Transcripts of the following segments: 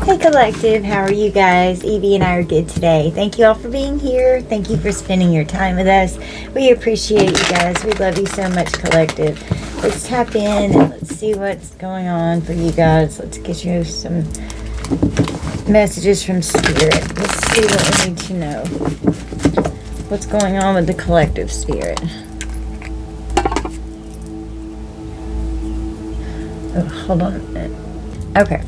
Hey Collective, how are you guys? Evie and I are good today. Thank you all for being here. Thank you for spending your time with us. We appreciate you guys. We love you so much, Collective. Let's tap in and let's see what's going on for you guys. Let's get you some messages from Spirit. Let's see what we need to know. What's going on with the Collective, Spirit? Oh, hold on a minute. Okay.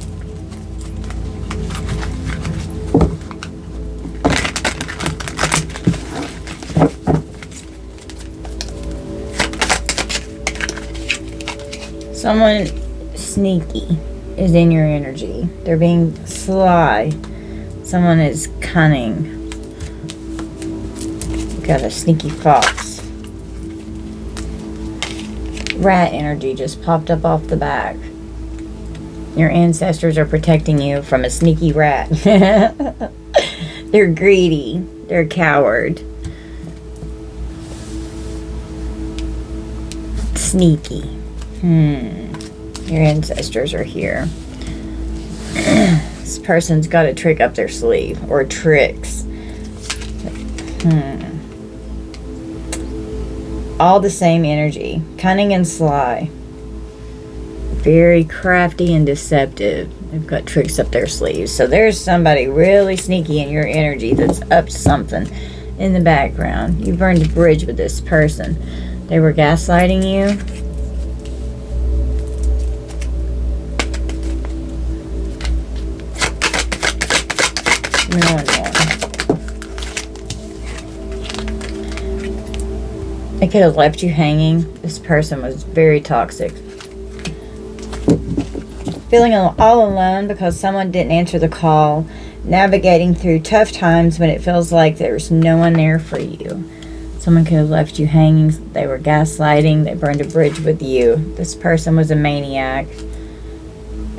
Someone sneaky is in your energy. They're being sly. Someone is cunning. You've got a sneaky fox. Rat energy just popped up off the back. Your ancestors are protecting you from a sneaky rat. They're greedy. They're a coward. Sneaky. Your ancestors are here. This person's got a trick up their sleeve. Or tricks. All the same energy. Cunning and sly. Very crafty and deceptive. They've got tricks up their sleeves. So there's somebody really sneaky in your energy that's up to something in the background. You burned a bridge with this person. They were gaslighting you. They could have left you hanging. This person was very toxic. Feeling all alone because someone didn't answer the call. Navigating through tough times when it feels like there's no one there for you. Someone could have left you hanging. They were gaslighting. They burned a bridge with you. This person was a maniac.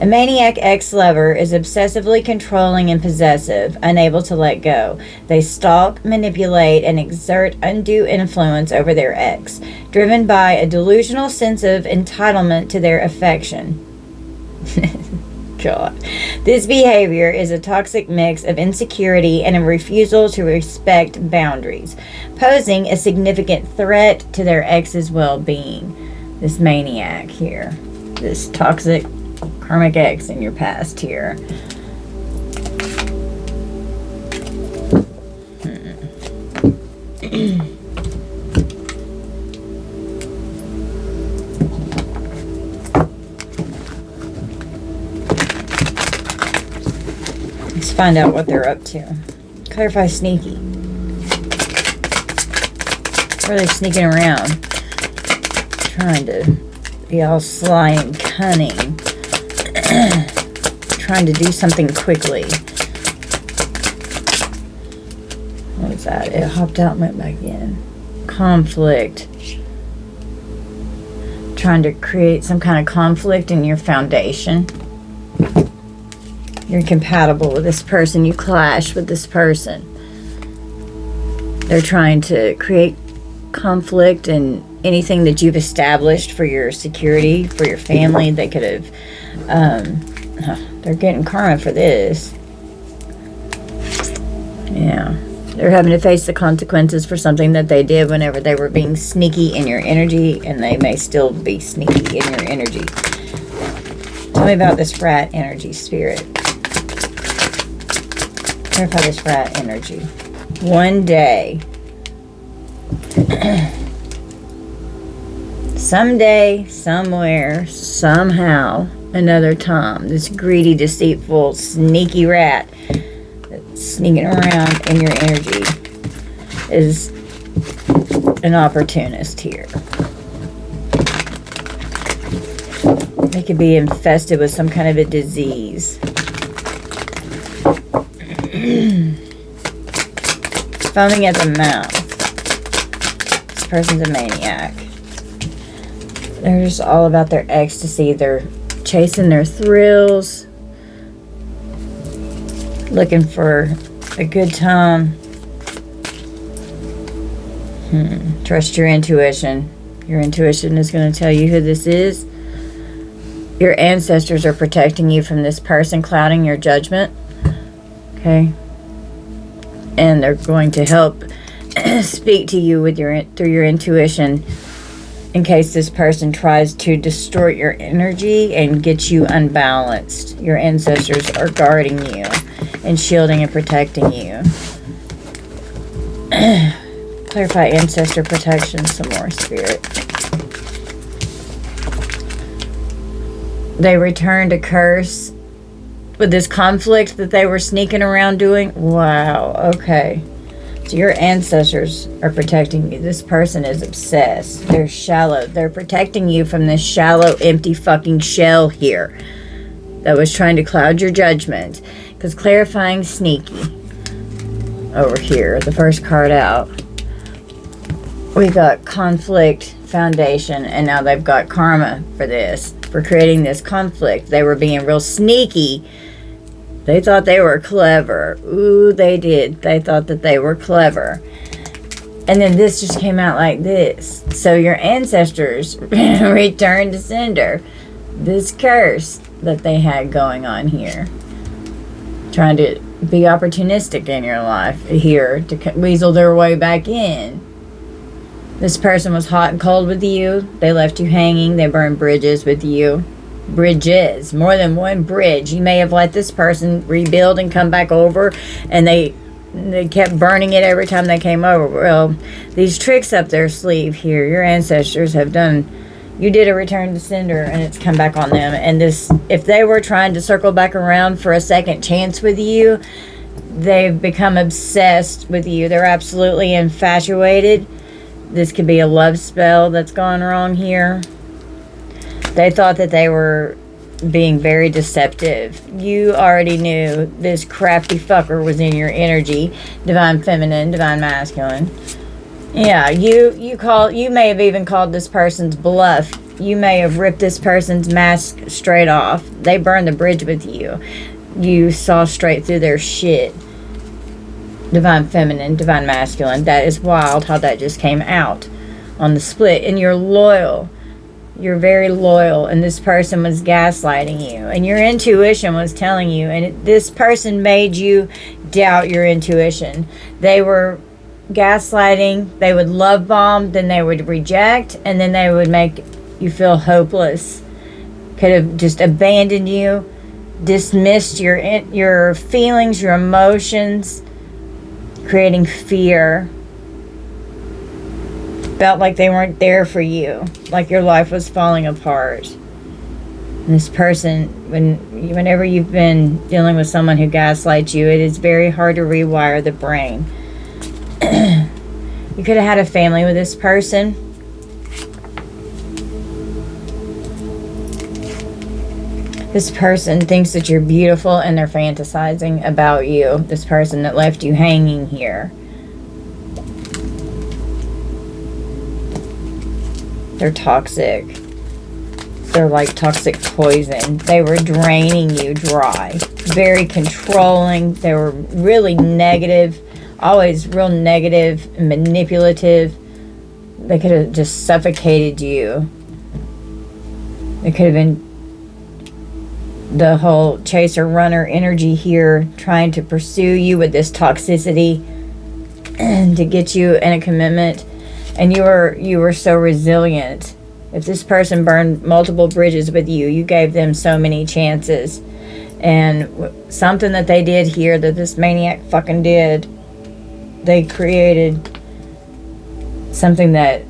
A maniac ex-lover is obsessively controlling and possessive, unable to let go. They stalk, manipulate, and exert undue influence over their ex, driven by a delusional sense of entitlement to their affection. God. This behavior is a toxic mix of insecurity and a refusal to respect boundaries, posing a significant threat to their ex's well-being. This maniac here. This toxic karmic ex in your past here. Let's find out what they're up to. Clarify sneaky. Where are they sneaking around? Trying to be all sly and cunning. Trying to do something quickly. What was that? It hopped out and went back in. Conflict. Trying to create some kind of conflict in your foundation. You're incompatible with this person. You clash with this person. They're trying to create conflict in anything that you've established for your security, for your family. They could have they're getting karma for this. Yeah. They're having to face the consequences for something that they did whenever they were being sneaky in your energy, and they may still be sneaky in your energy. Tell me about this rat energy, Spirit. Clarify this rat energy. One day. Someday, somewhere, somehow, another time, this greedy, deceitful, sneaky rat that's sneaking around in your energy is an opportunist here. They could be infested with some kind of a disease. Foaming at the mouth. This person's a maniac. They're just all about their ecstasy. They're chasing their thrills. Looking for a good time. Trust your intuition. Your intuition is going to tell you who this is. Your ancestors are protecting you from this person clouding your judgment. Okay? And they're going to help speak to you with through your intuition in case this person tries to distort your energy and get you unbalanced. Your ancestors are guarding you and shielding and protecting you. Clarify ancestor protection some more, Spirit. They returned a curse with this conflict that they were sneaking around doing. Wow, okay. So your ancestors are protecting you. This person is obsessed. They're shallow. They're protecting you from this shallow, empty fucking shell here that was trying to cloud your judgment. Because clarifying sneaky over here, the first card out, we got conflict, foundation, and now they've got karma for this, for creating this conflict. They were being real sneaky. They thought they were clever. Ooh, they did. They thought that they were clever. And then this just came out like this. So your ancestors returned to sender this curse that they had going on here. Trying to be opportunistic in your life here to weasel their way back in. This person was hot and cold with you. They left you hanging. They burned bridges with you. Bridges. More than one bridge. You may have let this person rebuild and come back over, and they kept burning it every time they came over. Well, these tricks up their sleeve here, your ancestors have done. You did a return to sender, and it's come back on them. And this, if they were trying to circle back around for a second chance with you, they've become obsessed with you. They're absolutely infatuated. This could be a love spell that's gone wrong here. They thought that they were being very deceptive. You already knew this crafty fucker was in your energy. Divine feminine, divine masculine. Yeah, you may have even called this person's bluff. You may have ripped this person's mask straight off. They burned the bridge with you. You saw straight through their shit. Divine feminine, divine masculine. That is wild how that just came out on the split. And you're loyal. You're very loyal. And this person was gaslighting you. And your intuition was telling you. And this person made you doubt your intuition. They were gaslighting. They would love bomb. Then they would reject. And then they would make you feel hopeless. Could have just abandoned you. Dismissed your feelings, your emotions. Creating fear. Felt like they weren't there for you. Like your life was falling apart. And this person, whenever you've been dealing with someone who gaslights you, it is very hard to rewire the brain. You could have had a family with this person. This person thinks that you're beautiful and they're fantasizing about you. This person that left you hanging here. They're toxic. They're like toxic poison. They were draining you dry. Very controlling. They were really negative. Always real negative and manipulative. They could have just suffocated you. They could have been the whole chaser runner energy here, trying to pursue you with this toxicity and to get you in a commitment. And you were so resilient. If this person burned multiple bridges with you, you gave them so many chances. And something that they did here, that this maniac fucking did, they created something that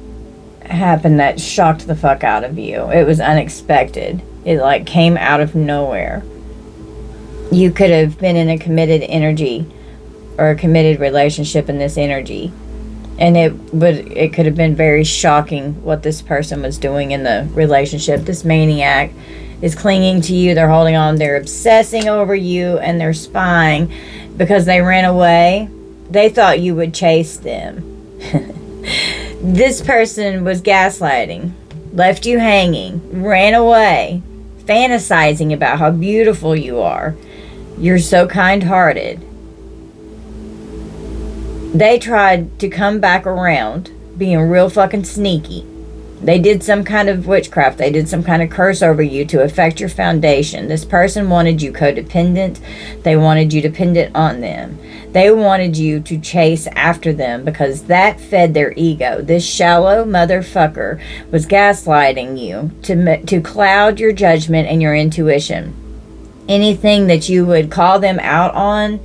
happened that shocked the fuck out of you. It was unexpected. It like came out of nowhere. You could have been in a committed energy or a committed relationship in this energy. And it could have been very shocking what this person was doing in the relationship. This maniac is clinging to you. They're holding on. They're obsessing over you, and they're spying because they ran away. They thought you would chase them. This person was gaslighting, left you hanging, ran away, fantasizing about how beautiful you are. You're so kind-hearted. They tried to come back around, being real fucking sneaky. They did some kind of witchcraft. They did some kind of curse over you to affect your foundation. This person wanted you codependent. They wanted you dependent on them. They wanted you to chase after them because that fed their ego. This shallow motherfucker was gaslighting you to cloud your judgment and your intuition. Anything that you would call them out on,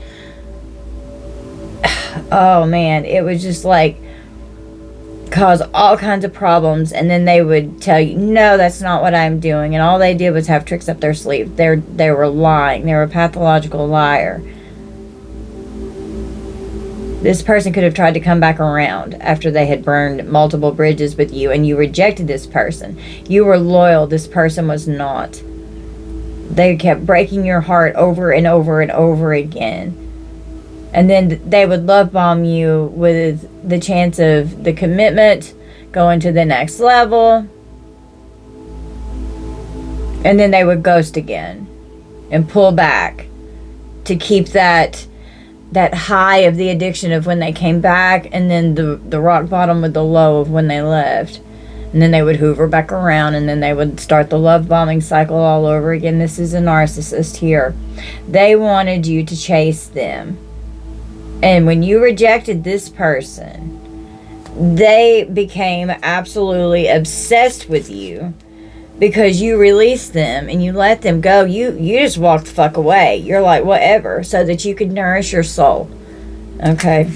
oh man, it was just like cause all kinds of problems, and then they would tell you, no, that's not what I'm doing, and all they did was have tricks up their sleeve. They were lying. They were a pathological liar. This person could have tried to come back around after they had burned multiple bridges with you, and you rejected this person. You were loyal. This person was not. They kept breaking your heart over and over and over again. And then they would love bomb you with the chance of the commitment, going to the next level. And then they would ghost again and pull back to keep that high of the addiction of when they came back, and then the rock bottom with the low of when they left. And then they would hoover back around, and then they would start the love bombing cycle all over again. This is a narcissist here. They wanted you to chase them. And when you rejected this person, they became absolutely obsessed with you because you released them and you let them go. You just walked the fuck away. You're like, whatever, so that you could nourish your soul. Okay.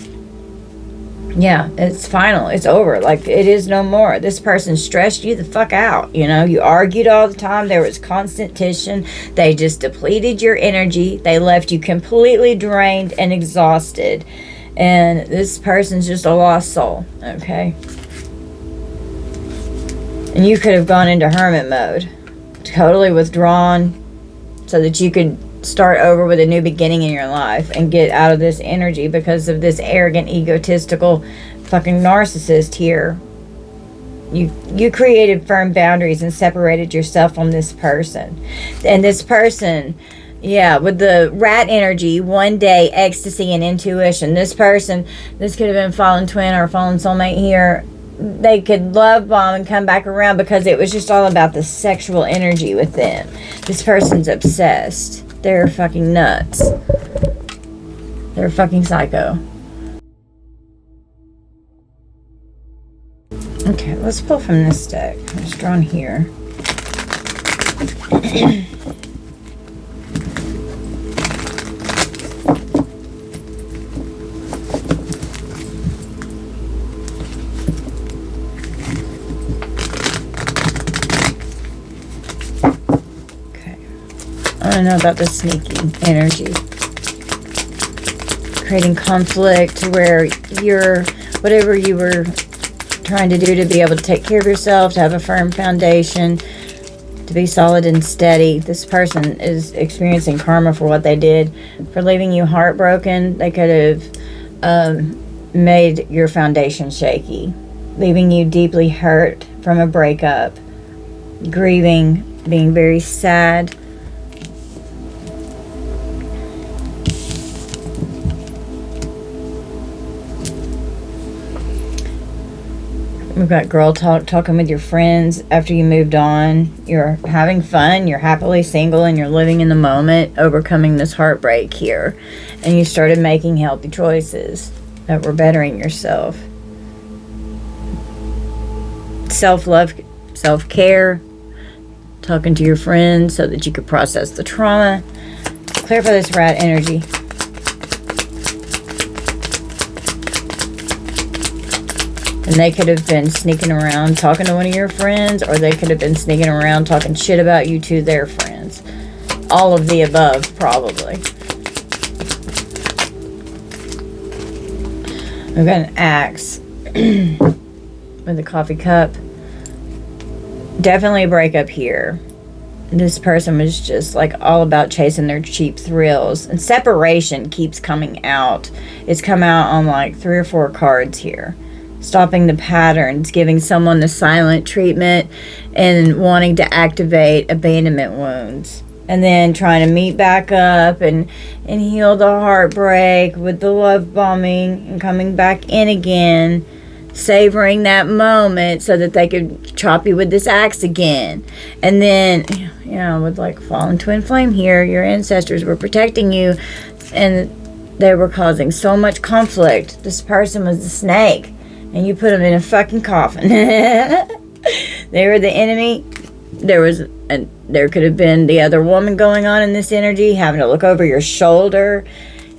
Yeah, it's final. It's over. Like, it is no more. This person stressed you the fuck out. You know, you argued all the time. There was constant tension. They just depleted your energy. They left you completely drained and exhausted. And this person's just a lost soul. Okay? And you could have gone into hermit mode. Totally withdrawn so that you could start over with a new beginning in your life and get out of this energy because of this arrogant, egotistical fucking narcissist here. You created firm boundaries and separated yourself from this person. And this person, yeah, with the rat energy, one day, ecstasy and intuition. This person, this could have been fallen twin or fallen soulmate here. They could love bomb and come back around because it was just all about the sexual energy with them. This person's obsessed. They're fucking nuts. They're fucking psycho. Okay, let's pull from this deck. It's drawn here. I don't know about the sneaking energy. Creating conflict where you're, whatever you were trying to do to be able to take care of yourself, to have a firm foundation, to be solid and steady. This person is experiencing karma for what they did. For leaving you heartbroken, they could have made your foundation shaky. Leaving you deeply hurt from a breakup. Grieving, being very sad. We've got girl talk, talking with your friends after you moved on. You're having fun, you're happily single, and you're living in the moment, overcoming this heartbreak here. And you started making healthy choices that were bettering yourself. Self-love, self-care, talking to your friends so that you could process the trauma. Clarify this rat energy. And they could have been sneaking around talking to one of your friends, or they could have been sneaking around talking shit about you to their friends. All of the above, probably. We've got an axe with a coffee cup. Definitely a breakup here. This person was just like all about chasing their cheap thrills. And separation keeps coming out. It's come out on like 3 or 4 cards here. Stopping the patterns, giving someone the silent treatment, and wanting to activate abandonment wounds. And then trying to meet back up and heal the heartbreak with the love bombing and coming back in again savoring that moment so that they could chop you with this axe again. And then, you know, with like fallen twin flame here, your ancestors were protecting you and they were causing so much conflict. This person was the snake and you put them in a fucking coffin. They were the enemy. There could have been the other woman going on in this energy, having to look over your shoulder.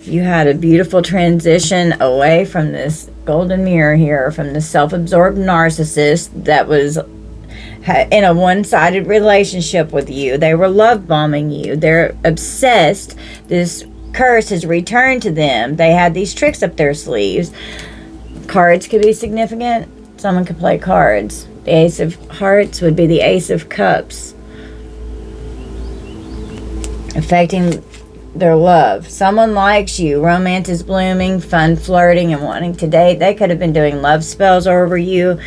You had a beautiful transition away from this golden mirror here, from the self-absorbed narcissist that was in a one-sided relationship with you. They were love bombing you. They're obsessed. This curse has returned to them. They had these tricks up their sleeves. Cards could be significant. Someone could play cards. The Ace of Hearts would be the Ace of Cups, affecting their love. Someone likes you. Romance is blooming, fun flirting and wanting to date. They could have been doing love spells over you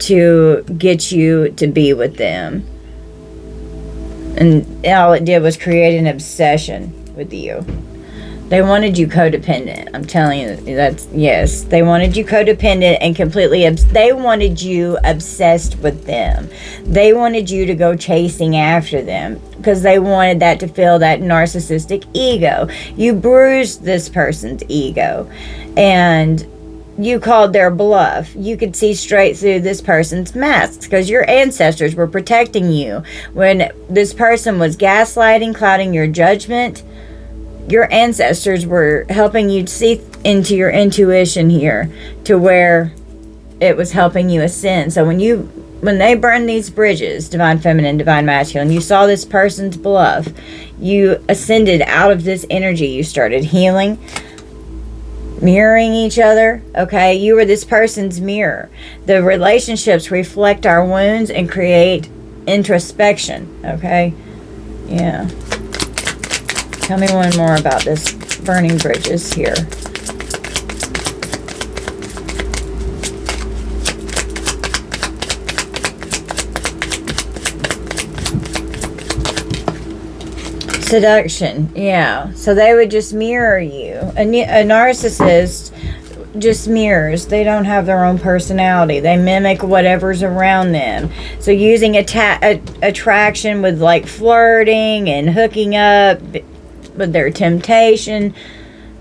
to get you to be with them. And all it did was create an obsession with you. They wanted you codependent. I'm telling you, that's, yes. They wanted you codependent and completely, they wanted you obsessed with them. They wanted you to go chasing after them because they wanted that to fill that narcissistic ego. You bruised this person's ego and you called their bluff. You could see straight through this person's masks because your ancestors were protecting you. When this person was gaslighting, clouding your judgment, your ancestors were helping you see into your intuition here to where it was helping you ascend. So when they burned these bridges, divine feminine, divine masculine, you saw this person's bluff, you ascended out of this energy. You started healing, mirroring each other. Okay, you were this person's mirror. The relationships reflect our wounds and create introspection. Okay, yeah. Tell me one more about this burning bridges here. Seduction, yeah. So they would just mirror you. A narcissist just mirrors. They don't have their own personality. They mimic whatever's around them. So using attraction with like flirting and hooking up with their temptation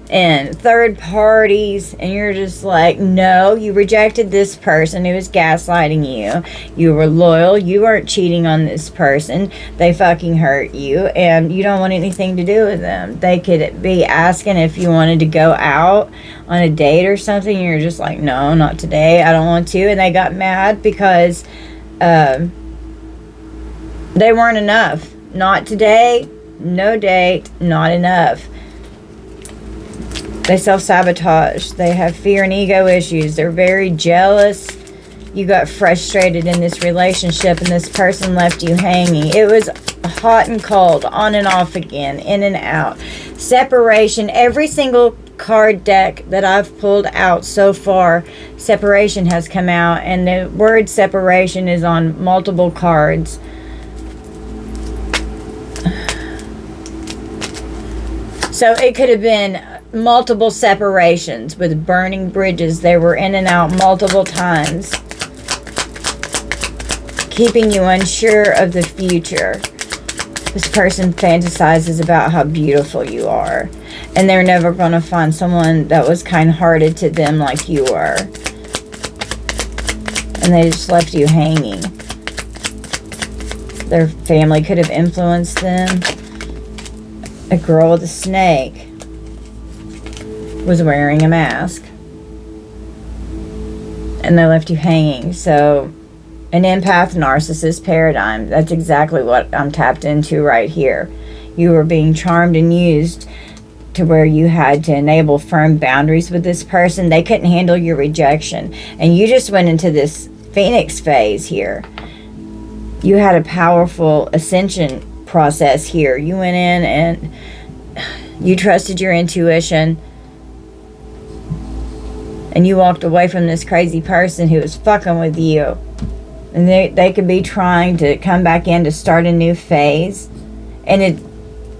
and third parties, and you're just like, no, you rejected this person who was gaslighting you. You were loyal. You weren't cheating on this person. They fucking hurt you and you don't want anything to do with them. They could be asking if you wanted to go out on a date or something. You're just like, no, not today. I don't want to. And they got mad because they weren't enough. Not today. No date, not enough. They self-sabotage. They have fear and ego issues. They're very jealous. You got frustrated in this relationship and this person left you hanging. It was hot and cold, on and off again, in and out. Separation. Every single card deck that I've pulled out so far, separation has come out, and the word separation is on multiple cards. So it could have been multiple separations with burning bridges. They were in and out multiple times, keeping you unsure of the future. This person fantasizes about how beautiful you are, and they're never going to find someone that was kind-hearted to them like you were. And they just left you hanging. Their family could have influenced them. A girl with a snake was wearing a mask and they left you hanging. So an empath narcissist paradigm, that's exactly what I'm tapped into right here. You were being charmed and used to where you had to enable firm boundaries with this person. They couldn't handle your rejection, and you just went into this Phoenix phase here. You had a powerful ascension process here. You went in and you trusted your intuition, and you walked away from this crazy person who was fucking with you, and they could be trying to come back in to start a new phase, and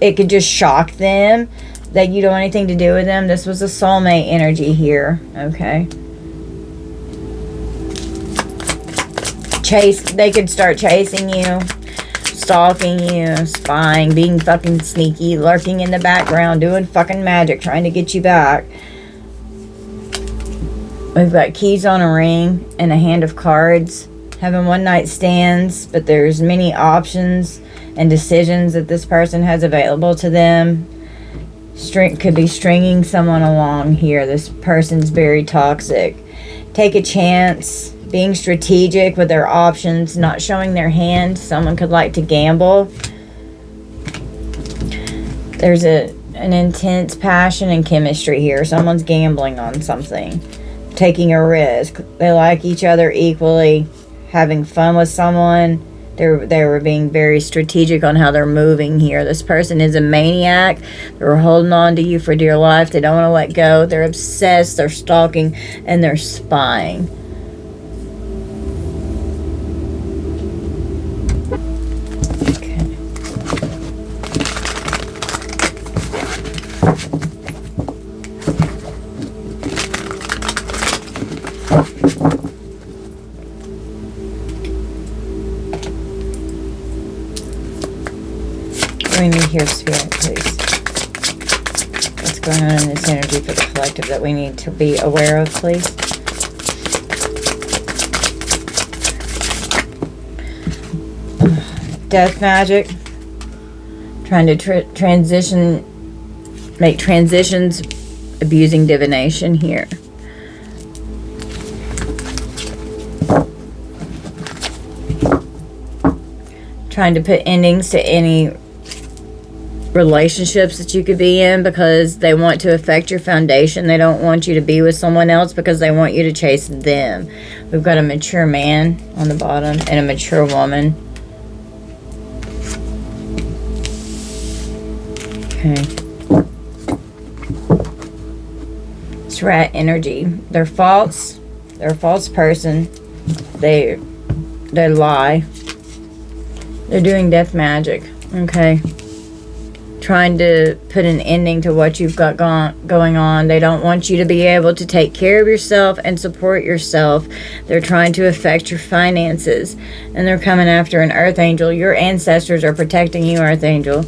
it could just shock them that you don't want anything to do with them. This was a soulmate energy here. Okay, They could start chasing you, stalking you, spying, being fucking sneaky, lurking in the background, doing fucking magic, trying to get you back. We've got keys on a ring and a hand of cards. Having one night stands, but there's many options and decisions that this person has available to them. Could be stringing someone along here. This person's very toxic. Take a chance. Being strategic with their options, not showing their hand. Someone could like to gamble. There's an intense passion and chemistry here. Someone's gambling on something, taking a risk. They like each other equally, having fun with someone. They were being very strategic on how they're moving here. This person is a maniac. They're holding on to you for dear life. They don't want to let go. They're obsessed. They're stalking, and they're spying. We need here, Spirit, please. What's going on in this energy for the collective that we need to be aware of, please? Death magic. Trying to make transitions, abusing divination here. Trying to put endings to any relationships that you could be in because they want to affect your foundation. They don't want you to be with someone else because they want you to chase them. We've got a mature man on the bottom and a mature woman. Okay. It's rat energy. They're false. They're a false person. They lie. They're doing death magic. Okay. Trying to put an ending to what you've got going on. They don't want you to be able to take care of yourself and support yourself. They're trying to affect your finances. And they're coming after an earth angel. Your ancestors are protecting you, earth angel.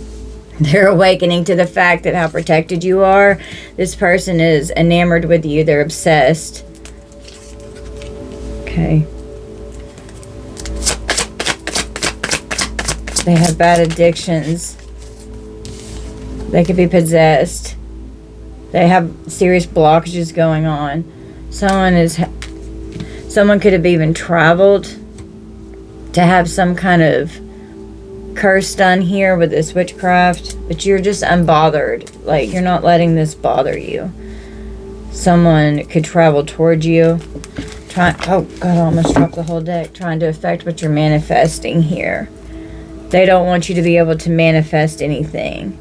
They're awakening to the fact that how protected you are. This person is enamored with you. They're obsessed. Okay. They have bad addictions. They could be possessed. They have serious blockages going on. Someone could have even traveled to have some kind of curse done here with this witchcraft, but you're just unbothered. Like, you're not letting this bother you. Someone could travel towards you. Oh God, I almost dropped the whole deck. Trying to affect what you're manifesting here. They don't want you to be able to manifest anything.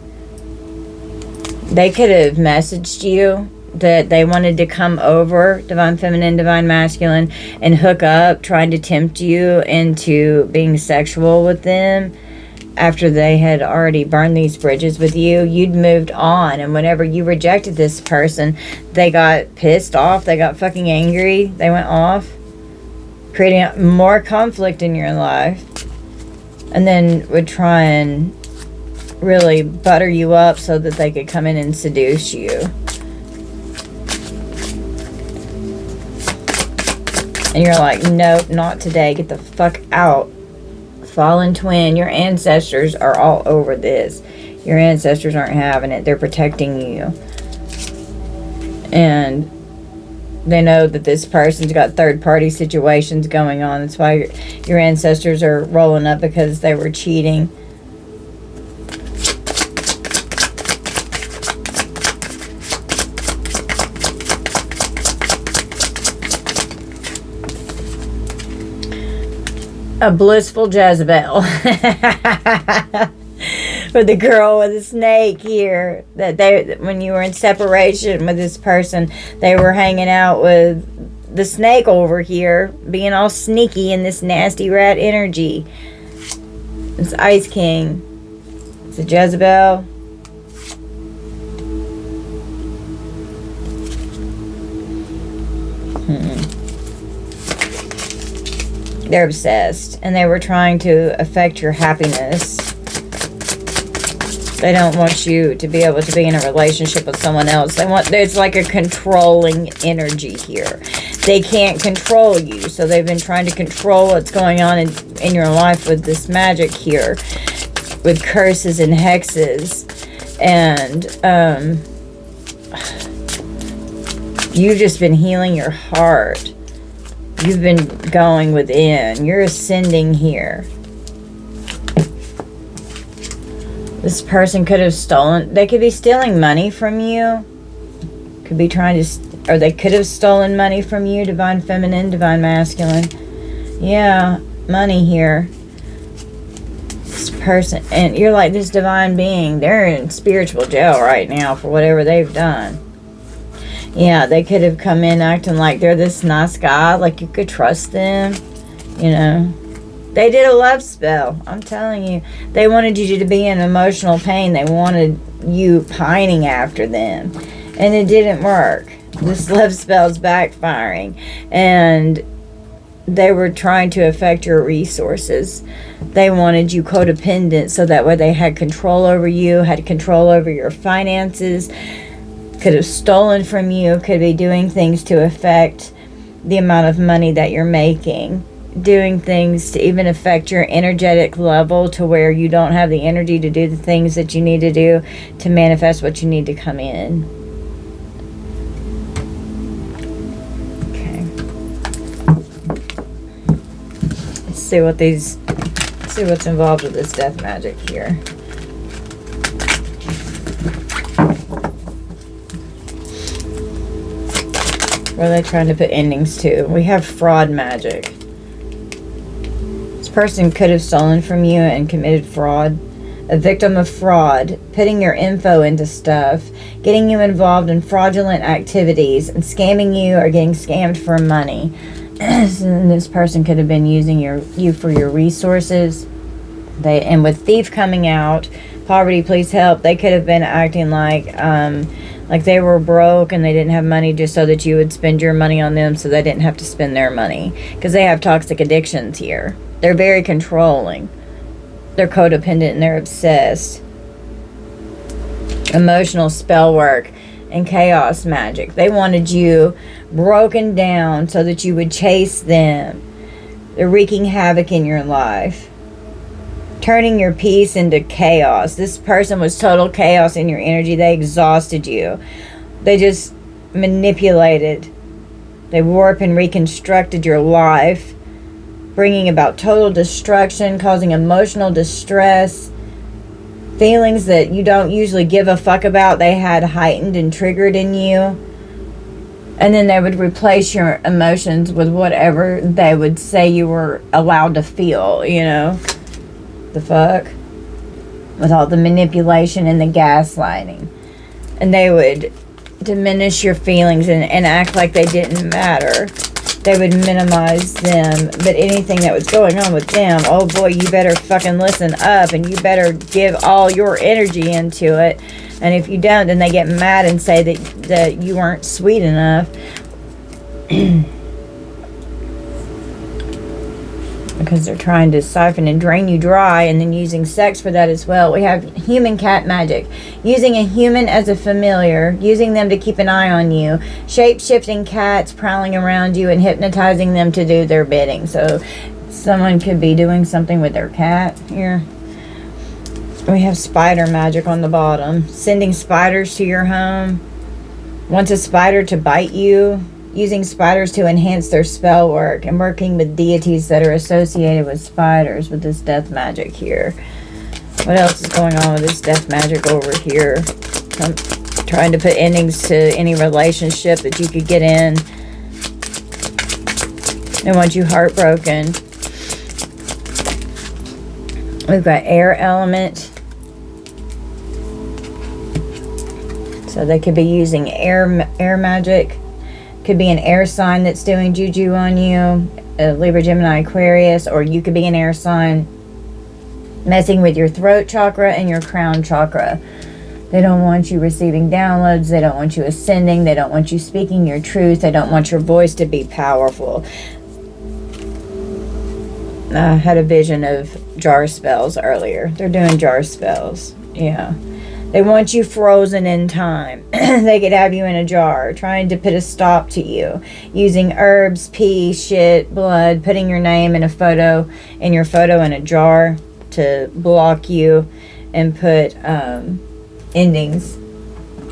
They could have messaged you that they wanted to come over, divine feminine, divine masculine, and hook up, trying to tempt you into being sexual with them after they had already burned these bridges with you. You'd moved on, and whenever you rejected this person, they got pissed off, they got fucking angry, they went off, creating more conflict in your life, and then would try and really butter you up so that they could come in and seduce you. And you're like, nope, not today. Get the fuck out. Fallen twin, your ancestors are all over this. Your ancestors aren't having it. They're protecting you. And they know that this person's got third-party situations going on. That's why your ancestors are rolling up, because they were cheating. A blissful Jezebel. With the girl with the snake here. That when you were in separation with this person, they were hanging out with the snake over here, being all sneaky in this nasty rat energy. It's Ice King. It's a Jezebel. They're obsessed, and they were trying to affect your happiness. They don't want you to be able to be in a relationship with someone else. There's like a controlling energy here. They can't control you, so they've been trying to control what's going on in your life with this magic here, with curses and hexes. And you've just been healing your heart. You've been going within. You're ascending here. This person could have stolen. They could be stealing money from you. Could be trying to, or they could have stolen money from you. Divine feminine, divine masculine. Yeah, money here. This person, and you're like this divine being. They're in spiritual jail right now for whatever they've done. Yeah, they could have come in acting like they're this nice guy, like you could trust them, you know. They did a love spell, I'm telling you. They wanted you to be in emotional pain. They wanted you pining after them. And it didn't work. This love spell's backfiring. And they were trying to affect your resources. They wanted you codependent so that way they had control over you, had control over your finances, could have stolen from you, could be doing things to affect the amount of money that you're making, doing things to even affect your energetic level to where you don't have the energy to do the things that you need to do to manifest what you need to come in. Okay. Let's see what's involved with this death magic here. What are they trying to put endings to? We have fraud magic. This person could have stolen from you and committed fraud. A victim of fraud, putting your info into stuff, getting you involved in fraudulent activities, and scamming you or getting scammed for money. And this person could have been using you for your resources. And with thief coming out, poverty, please help, they could have been acting like they were broke and they didn't have money just so that you would spend your money on them so they didn't have to spend their money. Because they have toxic addictions here. They're very controlling. They're codependent and they're obsessed. Emotional spell work and chaos magic. They wanted you broken down so that you would chase them. They're wreaking havoc in your life. Turning your peace into chaos. This person was total chaos in your energy. They exhausted you. They just manipulated. They warped and reconstructed your life, bringing about total destruction, causing emotional distress, feelings that you don't usually give a fuck about. They had heightened and triggered in you. And then they would replace your emotions with whatever they would say you were allowed to feel, you know. The fuck? With all the manipulation and the gaslighting. And they would diminish your feelings and act like they didn't matter. They would minimize them. But anything that was going on with them, oh boy, you better fucking listen up and you better give all your energy into it. And if you don't, then they get mad and say that you weren't sweet enough. Because they're trying to siphon and drain you dry, and then using sex for that as well. We have human cat magic. Using a human as a familiar, using them to keep an eye on you. Shape-shifting cats prowling around you and hypnotizing them to do their bidding. So someone could be doing something with their cat here. We have spider magic on the bottom. Sending spiders to your home. Wants a spider to bite you. Using spiders to enhance their spell work. And working with deities that are associated with spiders with this death magic here. What else is going on with this death magic over here? I'm trying to put endings to any relationship that you could get in. They want you heartbroken. We've got air element. So they could be using air magic. Could be an air sign that's doing juju on you. Libra, Gemini, Aquarius. Or you could be an air sign messing with your throat chakra and your crown chakra. They don't want you receiving downloads. They don't want you ascending. They don't want you speaking your truth. They don't want your voice to be powerful. I had a vision of jar spells earlier. They're doing jar spells. Yeah. They want you frozen in time. They could have you in a jar, trying to put a stop to you, using herbs, pee, shit, blood, putting your name in your photo in a jar to block you and put endings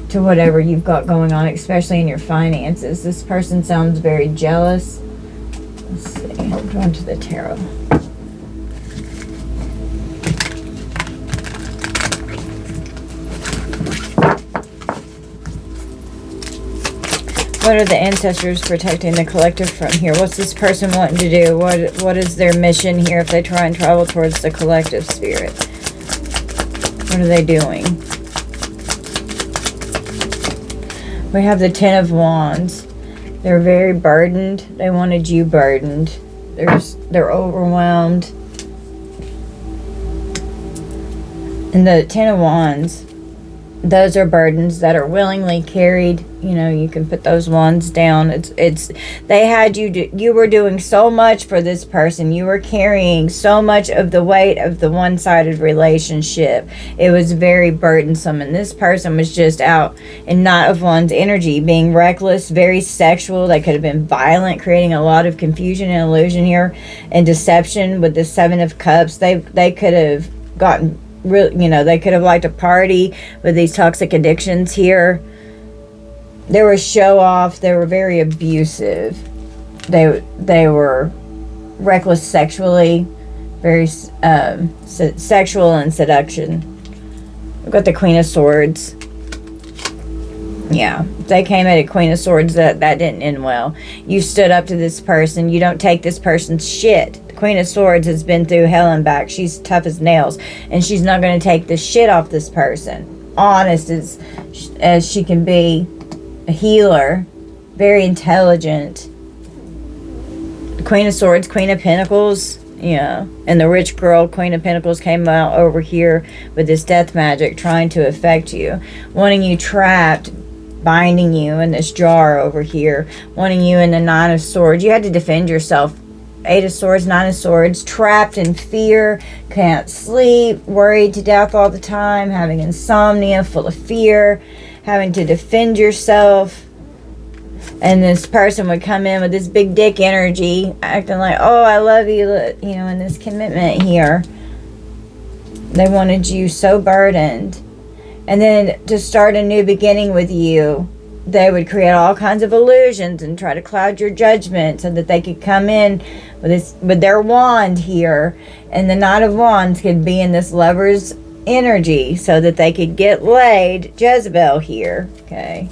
to whatever you've got going on, especially in your finances. This person sounds very jealous. Let's see. I'm drawn to the tarot. What are the ancestors protecting the collective from here? What's this person wanting to do? What is their mission here if they try and travel towards the collective spirit? What are they doing? We have the Ten of Wands. They're very burdened. They wanted you burdened. They're overwhelmed. And the Ten of Wands, those are burdens that are willingly carried. You know, you can put those wands down. They had you were doing so much for this person. You were carrying so much of the weight of the one-sided relationship. It was very burdensome, and this person was just out in Knight of Wands energy, being reckless, very sexual. They could have been violent, creating a lot of confusion and illusion here and deception with the Seven of Cups. They could have gotten real, you know, they could have liked a party with these toxic addictions here. They were show off. They were very abusive. They were reckless sexually, very sexual and seduction. We've got the Queen of Swords. Yeah, they came at a Queen of Swords. That didn't end well. You stood up to this person. You don't take this person's shit. The Queen of Swords has been through hell and back. She's tough as nails, and she's not going to take the shit off this person. Honest as she can be. A healer, very intelligent. The Queen of Swords, Queen of Pentacles, yeah. And the rich girl, Queen of Pentacles, came out over here with this death magic, trying to affect you, wanting you trapped, binding you in this jar over here, wanting you in the Nine of Swords. You had to defend yourself. Eight of Swords, Nine of Swords, trapped in fear, can't sleep, worried to death all the time, having insomnia, full of fear, having to defend yourself. And this person would come in with this big dick energy, acting like, oh, I love you, you know, in this commitment here. They wanted you so burdened. And then to start a new beginning with you, they would create all kinds of illusions and try to cloud your judgment so that they could come in with their wand here. And the Knight of Wands could be in this lover's energy so that they could get laid. Jezebel here, okay.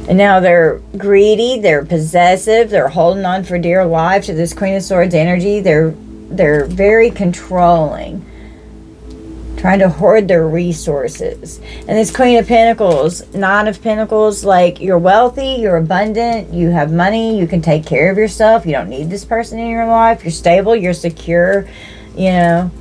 And now they're greedy, they're possessive, they're holding on for dear life to this Queen of Swords energy. They're very controlling, trying to hoard their resources. And this Queen of Pentacles, Nine of Pentacles, like, you're wealthy, you're abundant, you have money, you can take care of yourself, you don't need this person in your life, you're stable, you're secure, you know.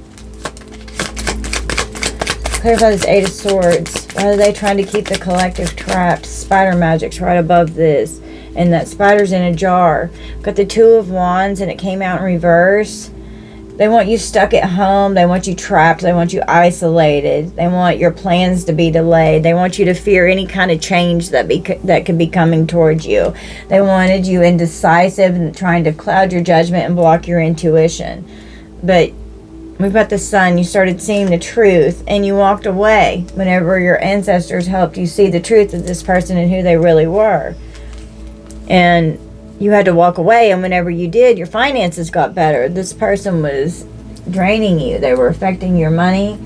Clarify this Eight of Swords. Why are they trying to keep the collective trapped? Spider magic's right above this, and that spider's in a jar. Got the Two of Wands, and it came out in reverse. They want you stuck at home. They want you trapped. They want you isolated. They want your plans to be delayed. They want you to fear any kind of change that could be coming towards you. They wanted you indecisive and trying to cloud your judgment and block your intuition. But we've got the Sun. You started seeing the truth, and you walked away whenever your ancestors helped you see the truth of this person and who they really were. And you had to walk away, and whenever you did, your finances got better. This person was draining you. They were affecting your money.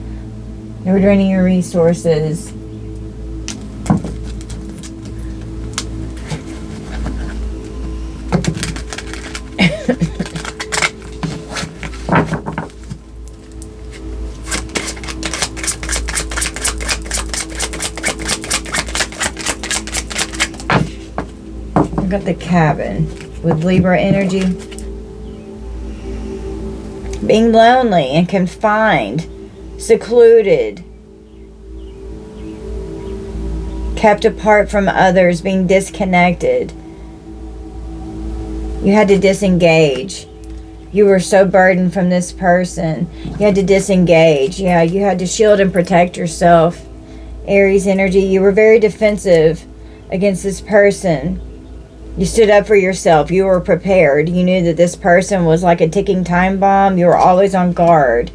They were draining your resources. Got the Cabin with Libra energy. Being lonely and confined, secluded, kept apart from others, being disconnected. You had to disengage. You were so burdened from this person. You had to disengage. Yeah, you had to shield and protect yourself. Aries energy, you were very defensive against this person. You stood up for yourself. You were prepared. You knew that this person was like a ticking time bomb. You were always on guard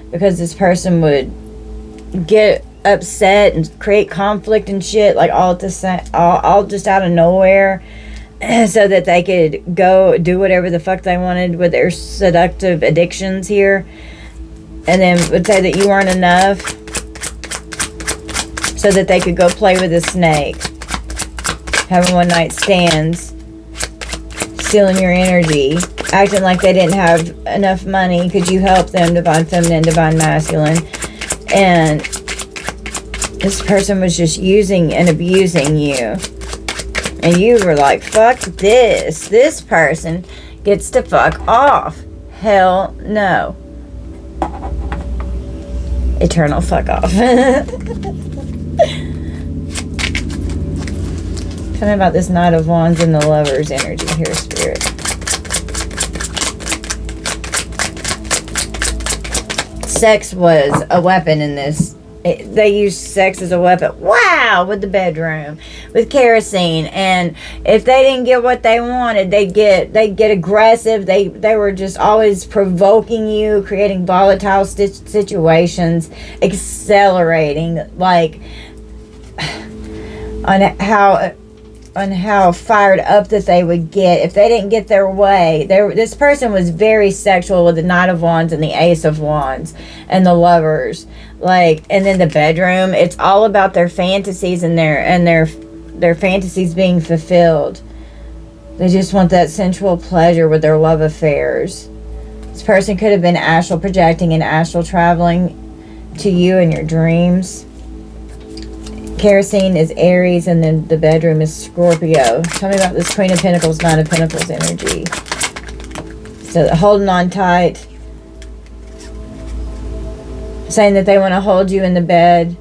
because this person would get upset and create conflict and shit like all just out of nowhere, so that they could go do whatever the fuck they wanted with their seductive addictions here, and then would say that you weren't enough so that they could go play with a snake, having one night stands, stealing your energy, acting like they didn't have enough money. Could you help them? Divine feminine, divine masculine. And this person was just using and abusing you. And you were like, fuck this. This person gets to fuck off. Hell no. Eternal fuck off. Tell me about this Knight of Wands and the Lover's energy here, Spirit. Sex was a weapon in this. They used sex as a weapon. Wow! With the bedroom, with kerosene, and if they didn't get what they wanted, they'd get aggressive. They were just always provoking you, creating volatile situations, accelerating like on how fired up that they would get if they didn't get their way. This person was very sexual with the Knight of Wands and the Ace of Wands and the Lovers. Like, and then the bedroom, it's all about their fantasies and their fantasies being fulfilled. They just want that sensual pleasure with their love affairs. This person could have been astral projecting and astral traveling to you in your dreams. Kerosene is Aries, and then the bedroom is Scorpio. Tell me about this Queen of Pentacles, Nine of Pentacles energy. So holding on tight. Saying that they want to hold you in the bed.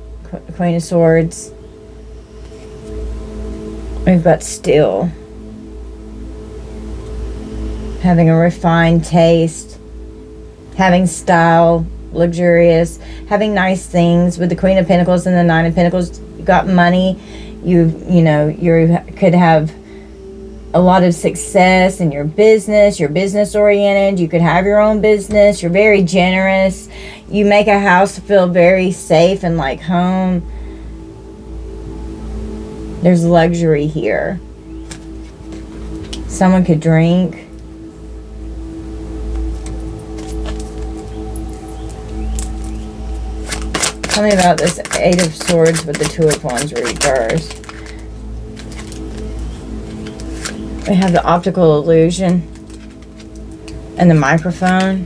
Queen of Swords. We've got still. Having a refined taste. Having style. Luxurious. Having nice things. With the Queen of Pentacles and the Nine of Pentacles, you got money. You could have a lot of success in your business. You're business oriented. You could have your own business. You're very generous. You make a house feel very safe and like home. There's luxury here. Someone could drink. Tell me about this Eight of Swords with the Two of Wands reversed. We have the optical illusion and the microphone.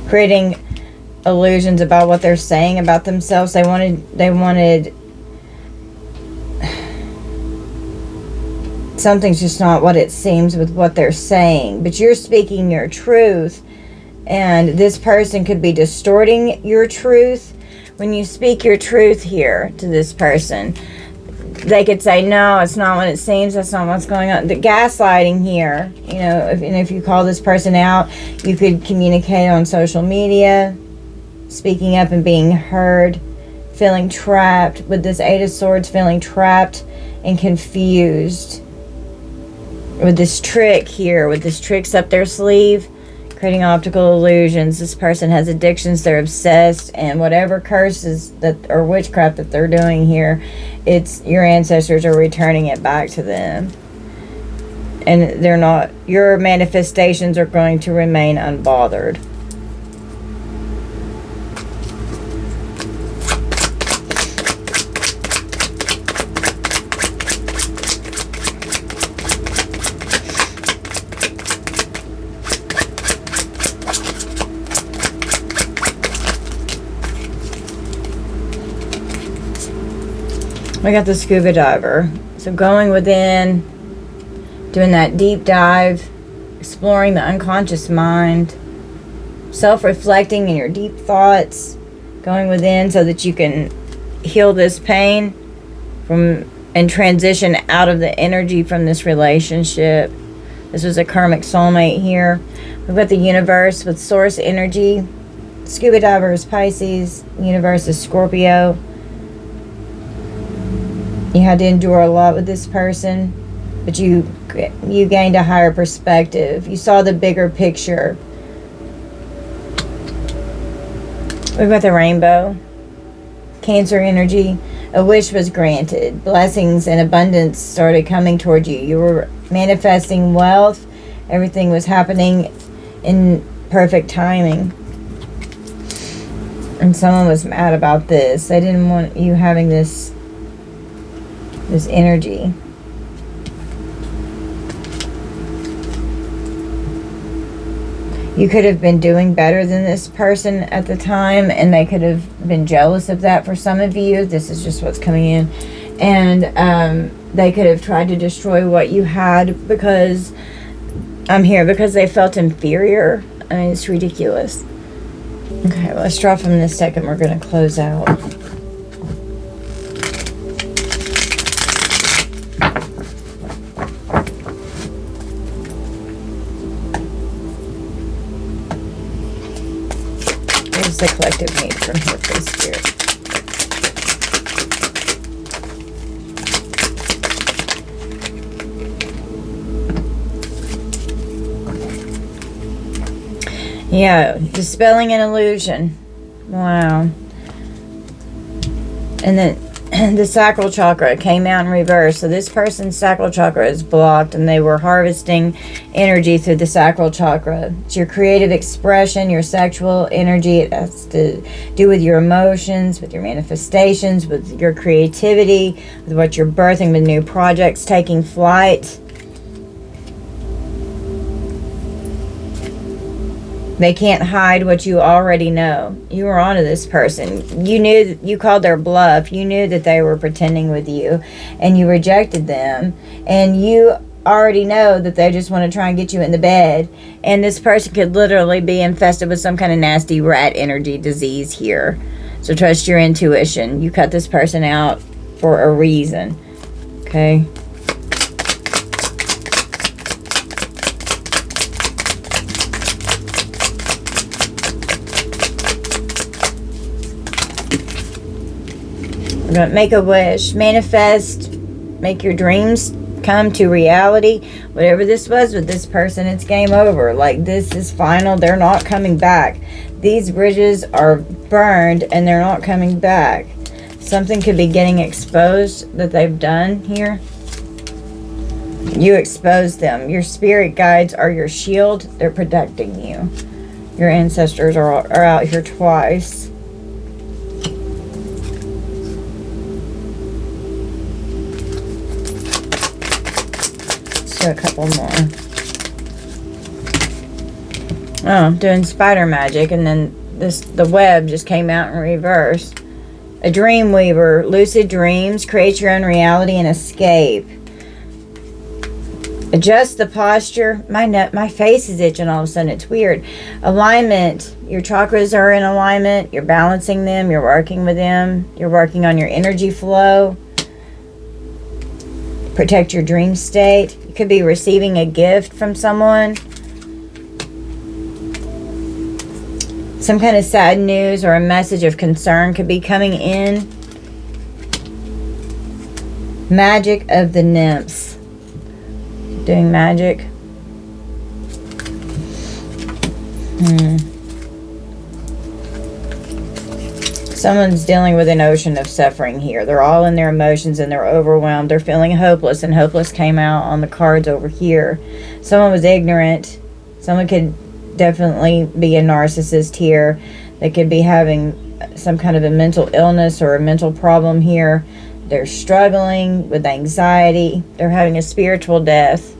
Creating illusions about what they're saying about themselves. They wanted something's just not what it seems with what they're saying. But you're speaking your truth. And this person could be distorting your truth. When you speak your truth here to this person, they could say, no, it's not what it seems. That's not what's going on. The gaslighting here, if you call this person out, you could communicate on social media, speaking up and being heard, feeling trapped. With this Eight of Swords, feeling trapped and confused. With this trick here, with this tricks up their sleeve, creating optical illusions. This person has addictions. They're obsessed, and whatever curses or witchcraft that they're doing here, it's your ancestors are returning it back to them. And they're not. Your manifestations are going to remain unbothered. We got the scuba diver. So going within, doing that deep dive, exploring the unconscious mind, self-reflecting in your deep thoughts, going within so that you can heal this pain from and transition out of the energy from this relationship. This was a karmic soulmate here. We've got the universe with source energy. Scuba divers, Pisces. Universe is Scorpio. You had to endure a lot with this person, but you gained a higher perspective. You saw the bigger picture. We've got the rainbow. Cancer energy. A wish was granted. Blessings and abundance started coming toward you. You were manifesting wealth. Everything was happening in perfect timing. And someone was mad about this. They didn't want you having this energy. You could have been doing better than this person at the time, and they could have been jealous of that for some of you. This is just what's coming in. And they could have tried to destroy what you had because I'm here, because they felt inferior. I mean, it's ridiculous. Okay, well, let's draw from this deck and we're going to close out. Here's the collective need from here for the spirit. Yeah, dispelling an illusion. Wow. And then the sacral chakra came out in reverse. So this person's sacral chakra is blocked, and they were harvesting energy through the sacral chakra. It's your creative expression, your sexual energy. It has to do with your emotions, with your manifestations, with your creativity, with what you're birthing, with new projects taking flight. They can't hide what you already know. You were onto this person. You knew, you called their bluff. You knew that they were pretending with you, and you rejected them. And you already know that they just want to try and get you in the bed. And this person could literally be infested with some kind of nasty rat energy disease here. So trust your intuition. You cut this person out for a reason. Okay? We're going to make a wish, manifest, make your dreams come to reality. Whatever this was with this person, it's game over. Like, this is final. They're not coming back. These bridges are burned and they're not coming back. Something could be getting exposed that they've done here. You expose them. Your spirit guides are your shield. They're protecting you. Your ancestors are out here twice. A couple more. Oh, I'm doing spider magic, and then the web just came out in reverse. A dream weaver, lucid dreams, create your own reality and escape. Adjust the posture. My face is itching all of a sudden. It's weird. Alignment. Your chakras are in alignment. You're balancing them. You're working with them. You're working on your energy flow. Protect your dream state. You could be receiving a gift from someone. Some kind of sad news or a message of concern could be coming in. Magic of the nymphs. Doing magic. Someone's dealing with an ocean of suffering here. They're all in their emotions and they're overwhelmed. They're feeling hopeless, and hopeless came out on the cards over here. Someone was ignorant. Someone could definitely be a narcissist here. They could be having some kind of a mental illness or a mental problem here. They're struggling with anxiety. They're having a spiritual death.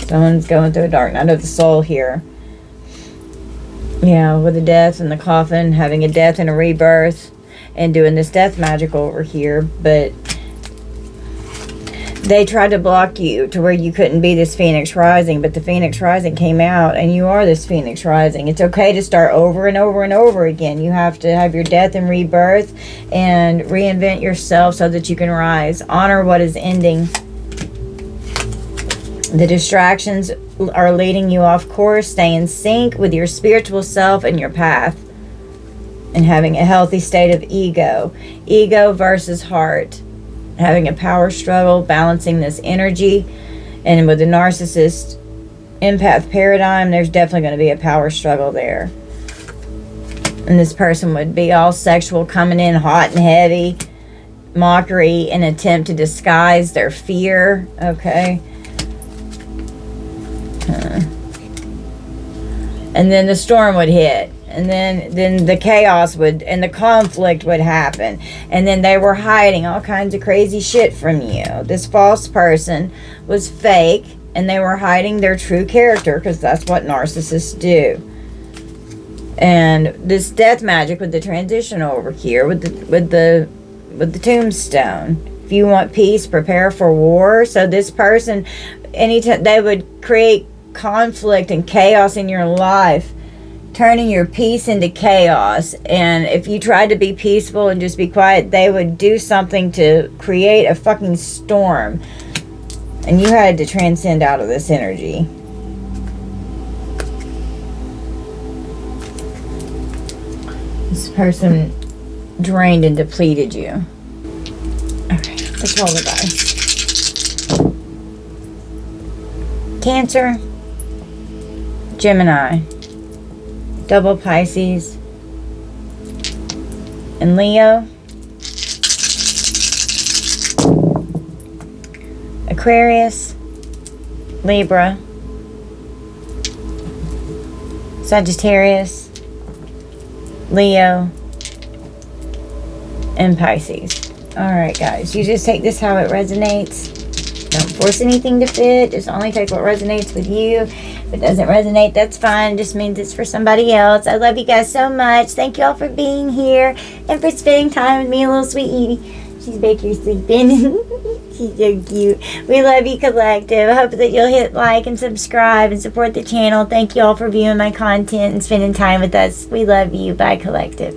Someone's going through a dark night of the soul here. Yeah, with a death in the coffin, having a death and a rebirth, and doing this death magic over here. But They tried to block you to where you couldn't be this Phoenix Rising, but the Phoenix Rising came out and you are this Phoenix Rising. It's okay to start over and over and over again. You have to have your death and rebirth and reinvent yourself so that you can rise. Honor what is ending. The distractions are leading you off course. Stay in sync with your spiritual self and your path. And having a healthy state of ego. Ego versus heart. Having a power struggle, balancing this energy. And with the narcissist empath paradigm, there's definitely going to be a power struggle there. And this person would be all sexual, coming in hot and heavy. Mockery, an attempt to disguise their fear. Okay. And then the storm would hit. And then the chaos would, and the conflict would happen. And then they were hiding all kinds of crazy shit from you. This false person was fake, and they were hiding their true character, because that's what narcissists do. And this death magic with the transition over here, with the tombstone. If you want peace, prepare for war. So this person, anytime they would create conflict and chaos in your life, turning your peace into chaos. And if you tried to be peaceful and just be quiet, they would do something to create a fucking storm. And you had to transcend out of this energy. This person drained and depleted you. Okay, let's roll the dice. Cancer, Gemini, double Pisces, and Leo, Aquarius, Libra, Sagittarius, Leo, and Pisces. Alright guys, you just take this how it resonates. Don't force anything to fit. Just only take what resonates with you. If it doesn't resonate, that's fine. It just means it's for somebody else. I love you guys so much. Thank you all for being here and for spending time with me, little sweet Edie. She's back here sleeping. She's so cute. We love you, Collective. I hope that you'll hit like and subscribe and support the channel. Thank you all for viewing my content and spending time with us. We love you. Bye, Collective.